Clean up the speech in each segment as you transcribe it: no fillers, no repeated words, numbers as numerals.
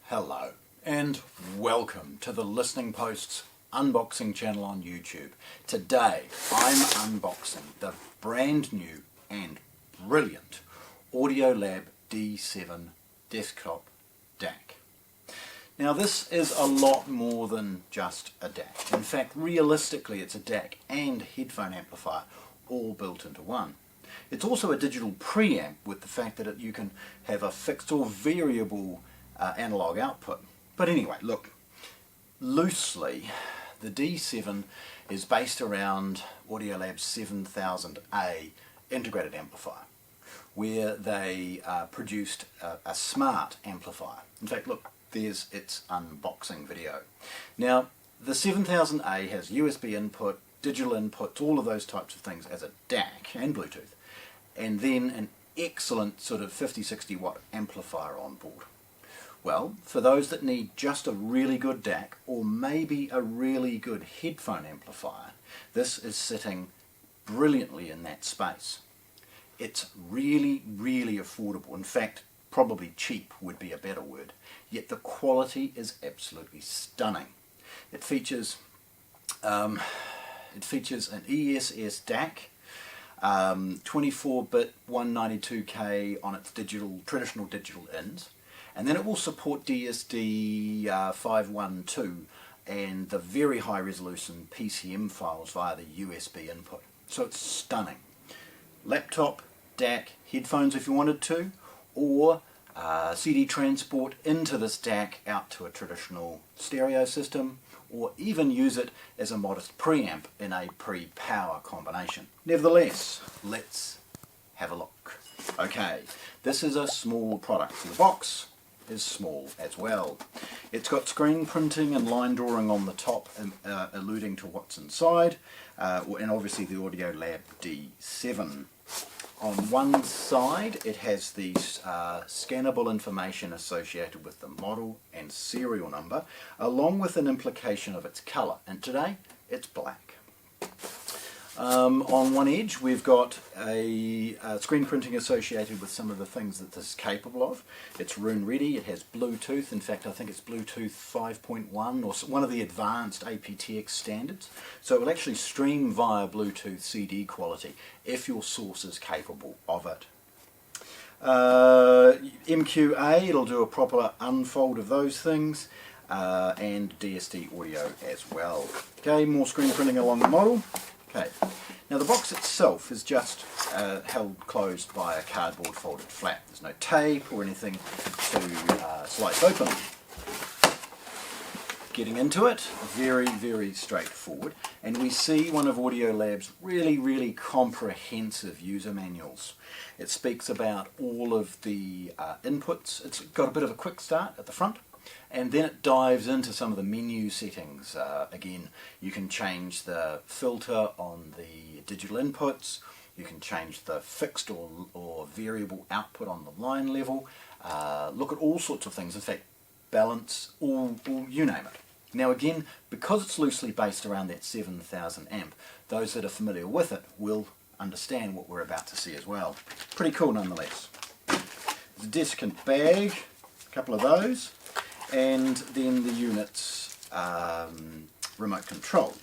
Hello and welcome to the Listening Post's unboxing channel on YouTube. Today I'm unboxing the brand new and brilliant Audiolab D7 desktop DAC. Now this is a lot more than just a DAC. In fact, realistically it's a DAC and headphone amplifier all built into one. It's also a digital preamp with the fact that you can have a fixed or variable analog output. But anyway, look, loosely the D7 is based around Audiolab 7000A integrated amplifier, where they produced a smart amplifier. In fact, look, there's its unboxing video. Now the 7000A has USB input, digital inputs, all of those types of things as a DAC and Bluetooth, and then an excellent sort of 50-60 watt amplifier on board. Well, for those that need just a really good DAC or maybe a really good headphone amplifier, this is sitting brilliantly in that space. It's really, really affordable. In fact, probably cheap would be a better word, yet the quality is absolutely stunning. It features an ESS DAC, 24-bit 192K on its traditional digital ins, and then it will support DSD 512 and the very high resolution PCM files via the USB input. So it's stunning. Laptop, DAC, headphones if you wanted to, or CD transport into this DAC out to a traditional stereo system, or even use it as a modest preamp in a pre-power combination. Nevertheless, let's have a look. Okay, this is a small product. The box is small as well. It's got screen printing and line drawing on the top, alluding to what's inside, and obviously the Audiolab D7. On one side it has the scannable information associated with the model and serial number, along with an implication of its colour, and today it's black. On one edge we've got a screen printing associated with some of the things that this is capable of. It's room ready, it has Bluetooth, in fact I think it's Bluetooth 5.1 or one of the advanced aptX standards, so it will actually stream via Bluetooth CD quality if your source is capable of it. MQA, it'll do a proper unfold of those things, and DSD audio as well. Okay, more screen printing along the model. Okay, now the box itself is just held closed by a cardboard folded flap. There's no tape or anything to slice open. Getting into it, very, very straightforward, and we see one of Audiolab's really, really comprehensive user manuals. It speaks about all of the inputs. It's got a bit of a quick start at the front, and then it dives into some of the menu settings. Again, you can change the filter on the digital inputs, you can change the fixed or variable output on the line level, look at all sorts of things, in fact balance, all you name it. Now again, because it's loosely based around that 7000 amp, those that are familiar with it will understand what we're about to see as well. Pretty cool nonetheless. There's a desiccant bag, a couple of those, and then the unit's remote control.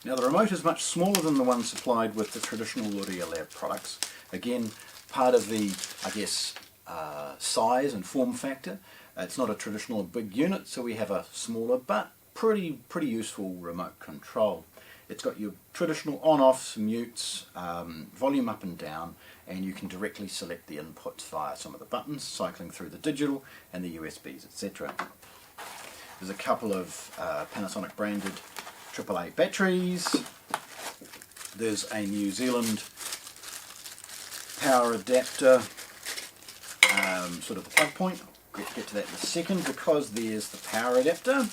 Now the remote is much smaller than the one supplied with the traditional Audiolab products. Again, part of the, I guess, size and form factor. It's not a traditional big unit, so we have a smaller but pretty useful remote control. It's got your traditional on-offs, mutes, volume up and down, and you can directly select the inputs via some of the buttons, cycling through the digital and the USBs, etc. There's a couple of Panasonic branded AAA batteries. There's a New Zealand power adapter, sort of the plug point. Get to that in a second, because there's the power adapter.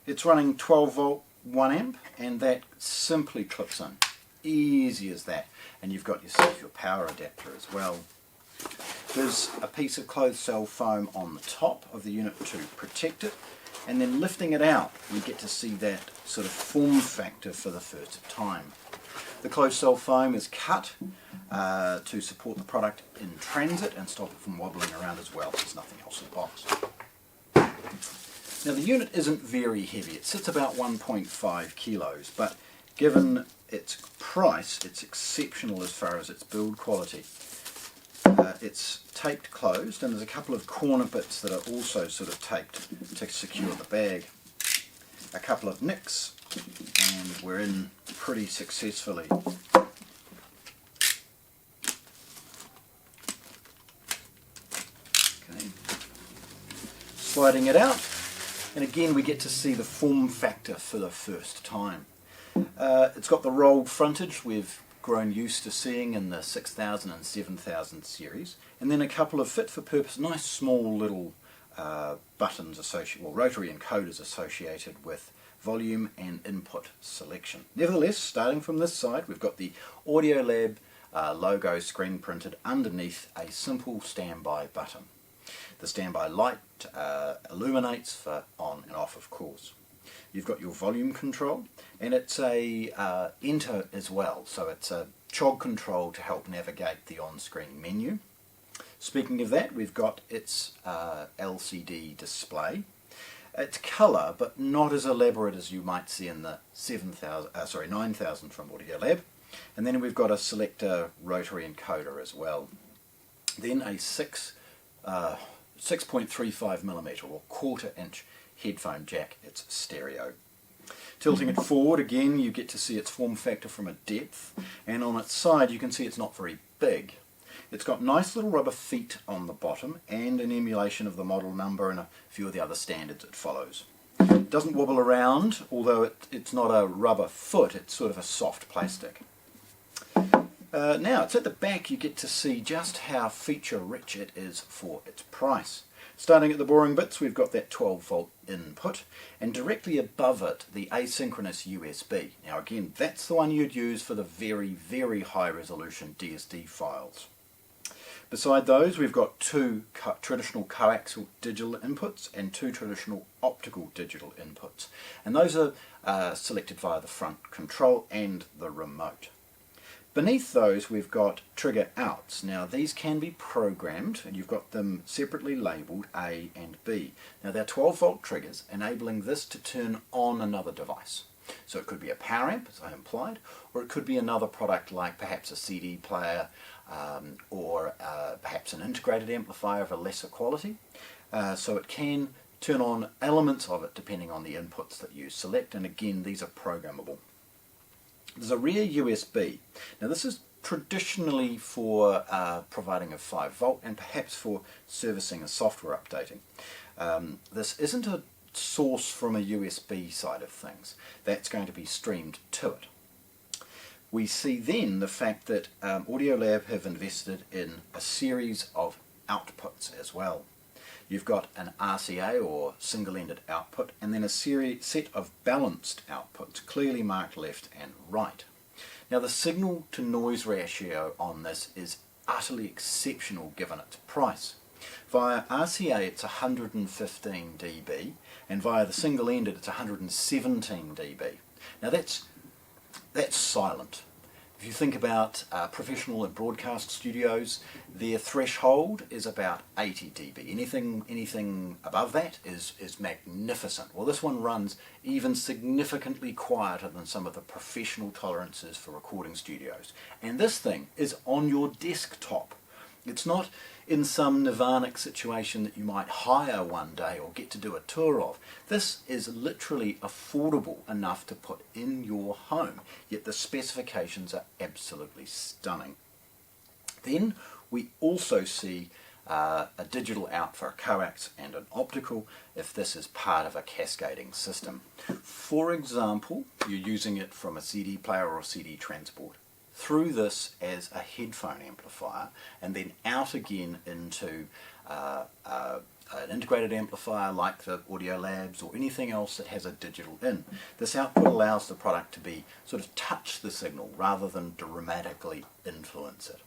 It's running 12 volt 1 amp, and that simply clips in. Easy as that. And you've got yourself your power adapter as well. There's a piece of closed cell foam on the top of the unit to protect it, and then lifting it out we get to see that sort of form factor for the first time. The closed cell foam is cut to support the product in transit and stop it from wobbling around as well. There's nothing else in the box. Now the unit isn't very heavy. It sits about 1.5 kilos, but given its price, it's exceptional as far as its build quality. It's taped closed, and there's a couple of corner bits that are also sort of taped to secure the bag. A couple of nicks, and we're in pretty successfully. Okay. Sliding it out, and again we get to see the form factor for the first time. It's got the rolled frontage we've grown used to seeing in the 6000 and 7000 series, and then a couple of fit for purpose, nice small little buttons associated, well, rotary encoders associated with volume and input selection. Nevertheless, starting from this side, we've got the Audiolab logo screen printed underneath a simple standby button. The standby light illuminates for on and off, of course. You've got your volume control, and it's a enter as well, so it's a chog control to help navigate the on-screen menu. Speaking of that, we've got its LCD display. It's colour, but not as elaborate as you might see in the 9000 from Audiolab. And then we've got a selector rotary encoder as well. Then a 6.35mm or 1/4 inch headphone jack. It's stereo. Tilting it forward again, you get to see its form factor from a depth, and on its side you can see it's not very big. It's got nice little rubber feet on the bottom and an emulation of the model number and a few of the other standards it follows. It doesn't wobble around, although it's not a rubber foot, it's sort of a soft plastic. Now it's at the back, you get to see just how feature rich it is for its price. Starting at the boring bits, we've got that 12-volt input, and directly above it the asynchronous USB. Now again, that's the one you'd use for the very, very high resolution DSD files. Beside those, we've got two traditional coaxial digital inputs and two traditional optical digital inputs, and those are selected via the front control and the remote. Beneath those we've got trigger outs. Now these can be programmed, and you've got them separately labelled A and B. Now they're 12-volt triggers, enabling this to turn on another device. So it could be a power amp, as I implied, or it could be another product like perhaps a CD player or perhaps an integrated amplifier of a lesser quality. So it can turn on elements of it depending on the inputs that you select, and again these are programmable. There's a rear USB. Now this is traditionally for providing a 5-volt and perhaps for servicing and software updating. This isn't a source from a USB side of things. That's going to be streamed to it. We see then the fact that Audiolab have invested in a series of outputs as well. You've got an RCA or single-ended output, and then a set of balanced outputs, clearly marked left and right. Now the signal to noise ratio on this is utterly exceptional given its price. Via RCA it's 115 dB, and via the single-ended it's 117 dB. Now that's silent. If you think about professional and broadcast studios, their threshold is about 80 dB. Anything above that is magnificent. Well, this one runs even significantly quieter than some of the professional tolerances for recording studios. And this thing is on your desktop. It's not in some nirvanic situation that you might hire one day or get to do a tour of. This is literally affordable enough to put in your home, yet the specifications are absolutely stunning. Then we also see a digital out for a coax and an optical if this is part of a cascading system. For example, you're using it from a CD player or a CD transport, through this as a headphone amplifier, and then out again into an integrated amplifier like the Audiolabs or anything else that has a digital in. This output allows the product to be sort of touch the signal rather than dramatically influence it.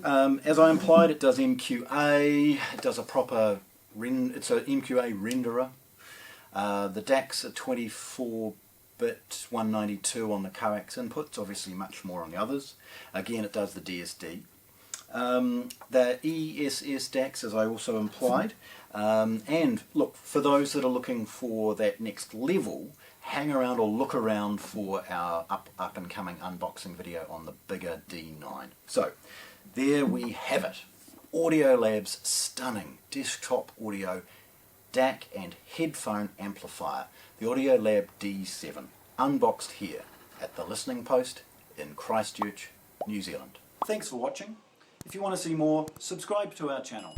As I implied, it does MQA, it does a proper it's an MQA renderer. The DACs are 24 bit 192 on the coax inputs, obviously much more on the others. Again, it does the DSD. The ESS DACs, as I also implied. And look, for those that are looking for that next level, hang around or look around for our up and coming unboxing video on the bigger D9. So there we have it. Audiolab's stunning desktop audio DAC and headphone amplifier, the Audiolab D7, unboxed here at the Listening Post in Christchurch, New Zealand. Thanks for watching. If you want to see more, subscribe to our channel.